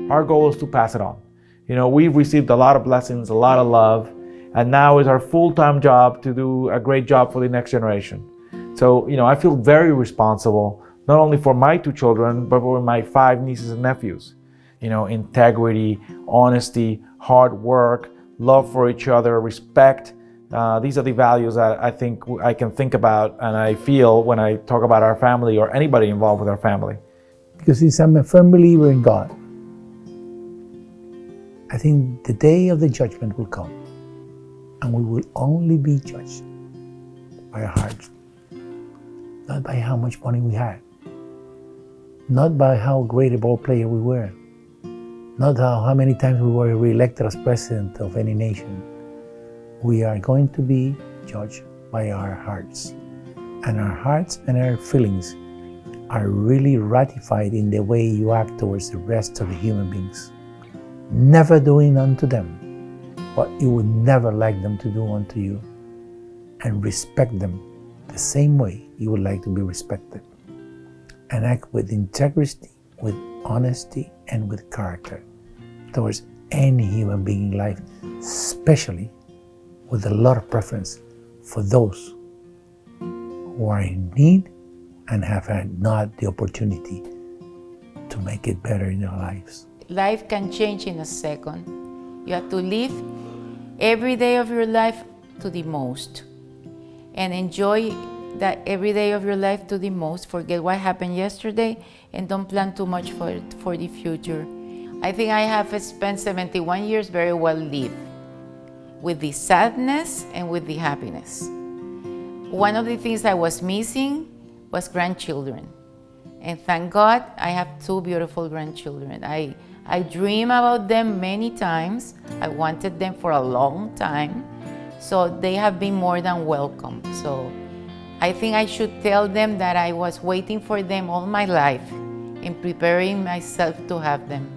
Our goal is to pass it on. We've received a lot of blessings, a lot of love, and now it's our full-time job to do a great job for the next generation. So, I feel very responsible, not only for my 2 children, but for my 5 nieces and nephews. Integrity, honesty, hard work, love for each other, respect. These are the values that I think I can think about and I feel when I talk about our family or anybody involved with our family. Because since I'm a firm believer in God, I think the day of the judgment will come and we will only be judged by our hearts, not by how much money we had, not by how great a ball player we were, not how many times we were re-elected as president of any nation. We are going to be judged by our hearts. And our hearts and our feelings are really ratified in the way you act towards the rest of the human beings. Never doing unto them what you would never like them to do unto you, and respect them the same way you would like to be respected. And act with integrity, with honesty, and with character towards any human being in life, especially with a lot of preference for those who are in need and have had not the opportunity to make it better in their lives. Life can change in a second. You have to live every day of your life to the most and enjoy that every day of your life to the most. Forget what happened yesterday and don't plan too much for the future. I think I have spent 71 years very well lived, with the sadness and with the happiness. One of the things I was missing was grandchildren. And thank God I have 2 beautiful grandchildren. I dream about them many times. I wanted them for a long time. So they have been more than welcome. So I think I should tell them that I was waiting for them all my life and preparing myself to have them.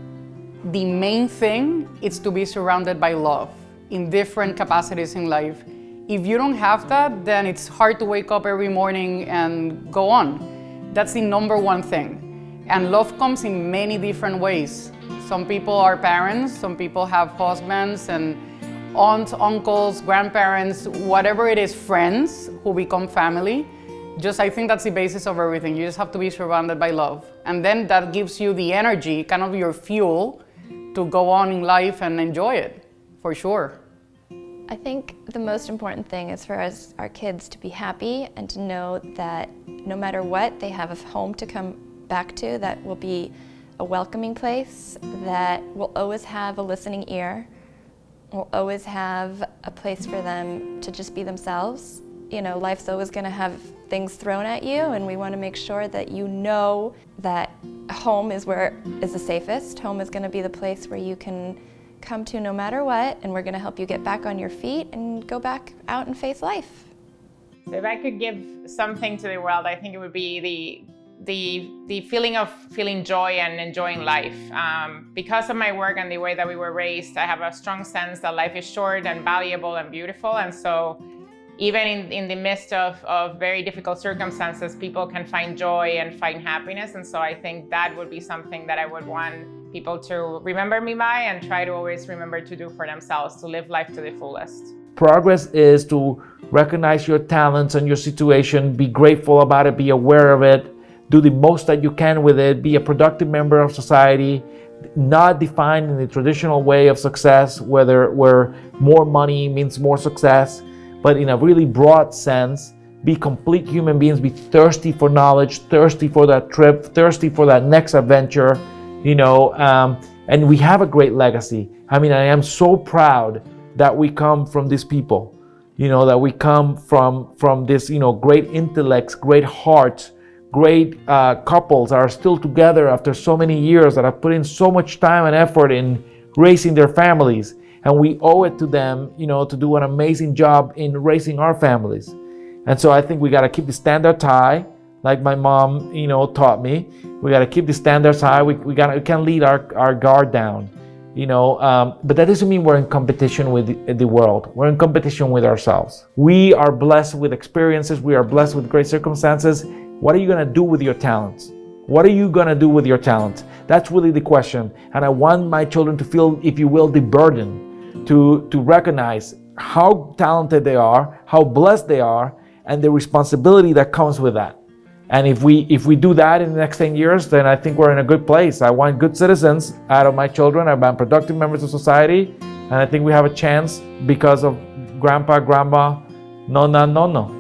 The main thing is to be surrounded by love in different capacities in life. If you don't have that, then it's hard to wake up every morning and go on. That's the number one thing. And love comes in many different ways. Some people are parents, some people have husbands and aunts, uncles, grandparents, whatever it is, friends who become family. I think that's the basis of everything. You just have to be surrounded by love. And then that gives you the energy, kind of your fuel, to go on in life and enjoy it, for sure. I think the most important thing is for us, our kids, to be happy and to know that no matter what, they have a home to come back to that will be a welcoming place, that will always have a listening ear, will always have a place for them to just be themselves. Life's always going to have things thrown at you, and we want to make sure that you know that home is the safest. Home is going to be the place where you can come to no matter what, and we're going to help you get back on your feet and go back out and face life. If I could give something to the world, I think it would be the feeling of feeling joy and enjoying life. Because of my work and the way that we were raised, I have a strong sense that life is short and valuable and beautiful. And so even in the midst of very difficult circumstances, people can find joy and find happiness. And so I think that would be something that I would want people to remember me by and try to always remember to do for themselves, to live life to the fullest. Progress is to recognize your talents and your situation, be grateful about it, be aware of it, do the most that you can with it, be a productive member of society, not defined in the traditional way of success, where more money means more success, but in a really broad sense, be complete human beings, be thirsty for knowledge, thirsty for that trip, thirsty for that next adventure, and we have a great legacy. I am so proud that we come from these people, that we come from this, great intellects, great hearts, great couples that are still together after so many years, that have put in so much time and effort in raising their families. And we owe it to them, to do an amazing job in raising our families. And so I think we got to keep the standards high, like my mom, taught me. We got to keep the standards high. We can't lead our guard down, But that doesn't mean we're in competition with the world. We're in competition with ourselves. We are blessed with experiences. We are blessed with great circumstances. What are you going to do with your talents? What are you going to do with your talent? That's really the question. And I want my children to feel, if you will, the burden to recognize how talented they are, how blessed they are, and the responsibility that comes with that. And if we do that in the next 10 years, then I think we're in a good place. I want good citizens out of my children. I want productive members of society. And I think we have a chance because of grandpa, grandma, nonna, nonno.